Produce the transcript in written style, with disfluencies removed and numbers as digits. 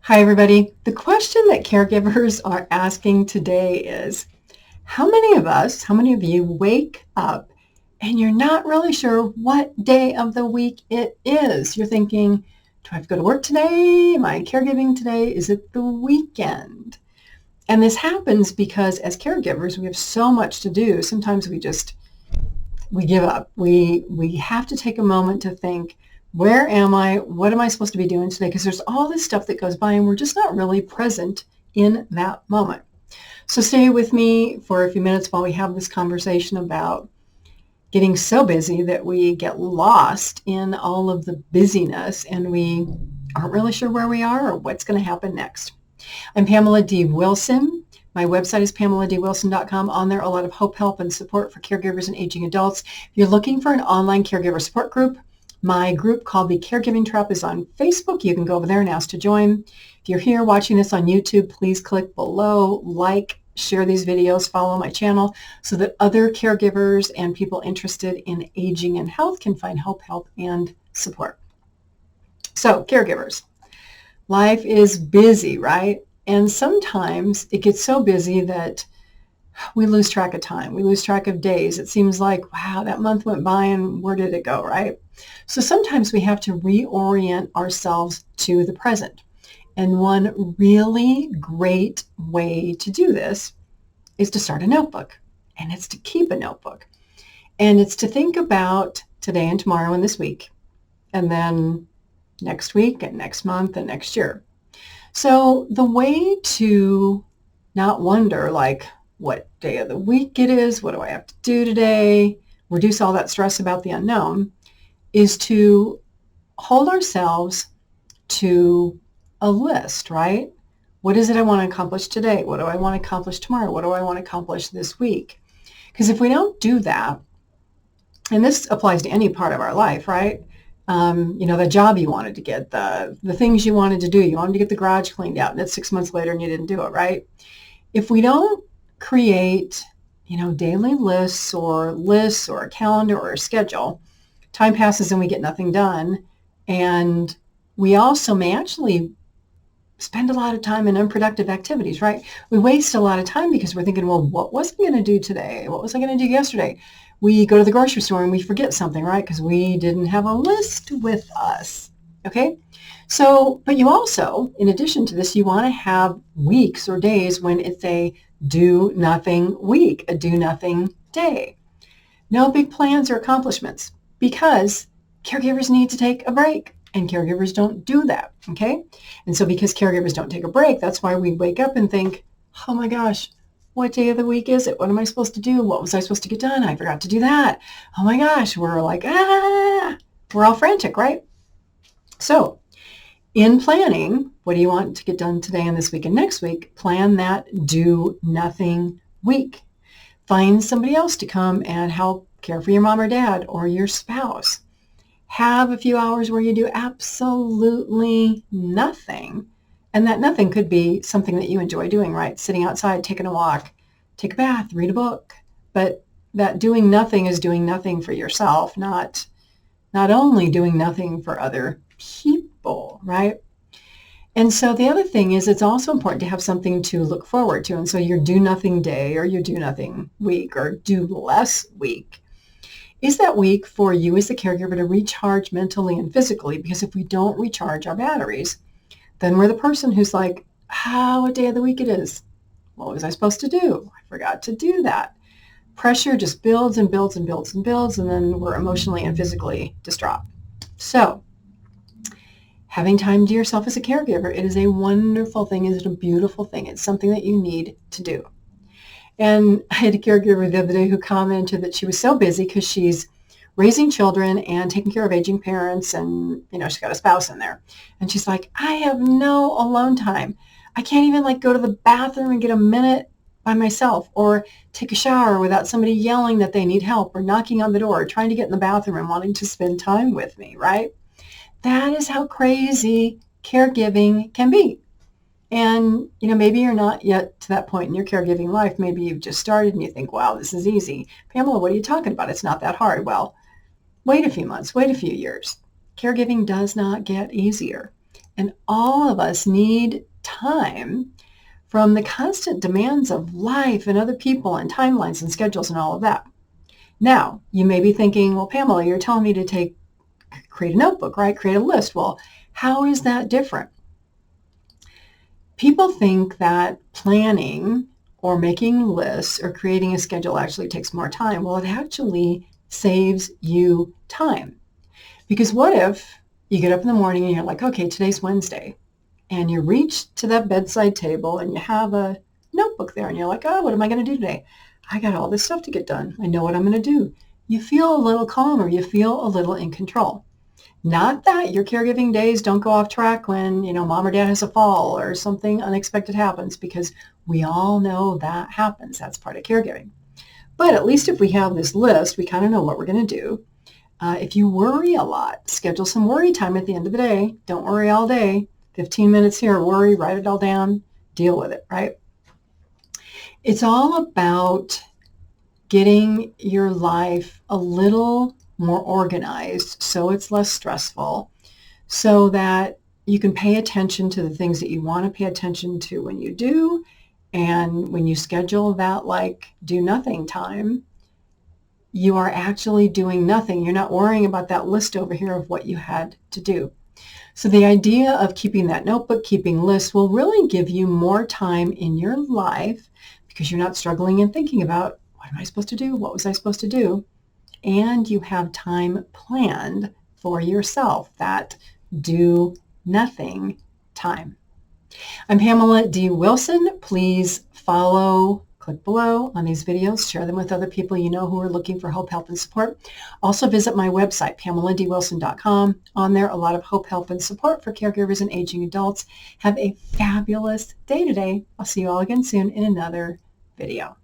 Hi, everybody. The question that caregivers are asking today is, how many of you wake up and you're not really sure what day of the week it is? You're thinking, do I have to go to work today? Am I caregiving today? Is it the weekend? And this happens because as caregivers, we have so much to do. Sometimes we give up. We have to take a moment to think, where am I? What am I supposed to be doing today? Because there's all this stuff that goes by and we're just not really present in that moment. So stay with me for a few minutes while we have this conversation about getting so busy that we get lost in all of the busyness and we aren't really sure where we are or what's going to happen next. I'm Pamela D. Wilson. My website is PamelaDWilson.com. On there, a lot of hope, help, and support for caregivers and aging adults. If you're looking for an online caregiver support group, my group called the Caregiving Trap is on Facebook. You can go over there and ask to join. If you're here watching this on YouTube, please click below, like, share these videos, follow my channel so that other caregivers and people interested in aging and health can find hope, help, and support. So, caregivers, life is busy, right? And sometimes it gets so busy that we lose track of time. We lose track of days. It seems like, wow, that month went by and where did it go, right? So sometimes we have to reorient ourselves to the present. And one really great way to do this is to start a notebook. And it's to keep a notebook. And it's to think about today and tomorrow and this week. And then next week and next month and next year. So the way to not wonder, like, what day of the week it is, what do I have to do today, reduce all that stress about the unknown, is to hold ourselves to a list, right? What is it I want to accomplish today? What do I want to accomplish tomorrow? What do I want to accomplish this week? Because if we don't do that, and this applies to any part of our life, right? The job you wanted to get, the things you wanted to do, you wanted to get the garage cleaned out, and it's 6 months later and you didn't do it, right? If we don't create, daily lists or a calendar or a schedule, time passes and we get nothing done. And we also may actually spend a lot of time in unproductive activities, right? We waste a lot of time because we're thinking, well, what was I going to do today? What was I going to do yesterday? We go to the grocery store and we forget something, right? Because we didn't have a list with us, okay? So, but you also, in addition to this, you want to have weeks or days when it's a do nothing week, a do nothing day. No big plans or accomplishments because caregivers need to take a break and caregivers don't do that, okay? And so because caregivers don't take a break, that's why we wake up and think, oh my gosh, what day of the week is it? What am I supposed to do? What was I supposed to get done? I forgot to do that. Oh my gosh, we're like, we're all frantic, right? So in planning, what do you want to get done today and this week and next week? Plan that do nothing week. Find somebody else to come and help care for your mom or dad or your spouse. Have a few hours where you do absolutely nothing. And that nothing could be something that you enjoy doing, right? Sitting outside, taking a walk, take a bath, read a book. But that doing nothing is doing nothing for yourself, not only doing nothing for other people, right? And so the other thing is it's also important to have something to look forward to. And so your do nothing day or your do nothing week or do less week is that week for you as the caregiver to recharge mentally and physically. Because if we don't recharge our batteries, then we're the person who's like, what day of the week it is? What was I supposed to do? I forgot to do that. Pressure just builds and builds and builds and builds, and then we're emotionally and physically distraught. So having time to yourself as a caregiver, it is a wonderful thing. It is a beautiful thing. It's something that you need to do. And I had a caregiver the other day who commented that she was so busy because she's raising children and taking care of aging parents, and she's got a spouse in there. And she's like, I have no alone time. I can't even go to the bathroom and get a minute by myself or take a shower without somebody yelling that they need help or knocking on the door or trying to get in the bathroom and wanting to spend time with me, right? That is how crazy caregiving can be. And, maybe you're not yet to that point in your caregiving life. Maybe you've just started and you think, wow, this is easy. Pamela, what are you talking about? It's not that hard. Well, wait a few months, wait a few years. Caregiving does not get easier. And all of us need time from the constant demands of life and other people and timelines and schedules and all of that. Now, you may be thinking, well, Pamela, you're telling me to create a notebook, right? Create a list. Well, how is that different? People think that planning or making lists or creating a schedule actually takes more time. Well, it actually saves you time. Because what if you get up in the morning and you're like, okay, today's Wednesday, and you reach to that bedside table and you have a notebook there and you're like, oh, what am I going to do today? I got all this stuff to get done. I know what I'm going to do. You feel a little calmer. You feel a little in control. Not that your caregiving days don't go off track when, mom or dad has a fall or something unexpected happens, because we all know that happens. That's part of caregiving. But at least if we have this list, we kind of know what we're going to do. If you worry a lot, schedule some worry time at the end of the day. Don't worry all day. 15 minutes here, worry, write it all down, deal with it, right? It's all about getting your life a little more organized so it's less stressful, so that you can pay attention to the things that you want to pay attention to when you do. And when you schedule that do nothing time, you are actually doing nothing. You're not worrying about that list over here of what you had to do. So the idea of keeping that notebook, keeping lists, will really give you more time in your life, because you're not struggling and thinking about, what am I supposed to do? What was I supposed to do? And you have time planned for yourself, that do nothing time. I'm Pamela D. Wilson. Please click below on these videos, share them with other people you know who are looking for hope, help, and support. Also visit my website, PamelaDWilson.com. On there, a lot of hope, help, and support for caregivers and aging adults. Have a fabulous day today. I'll see you all again soon in another video.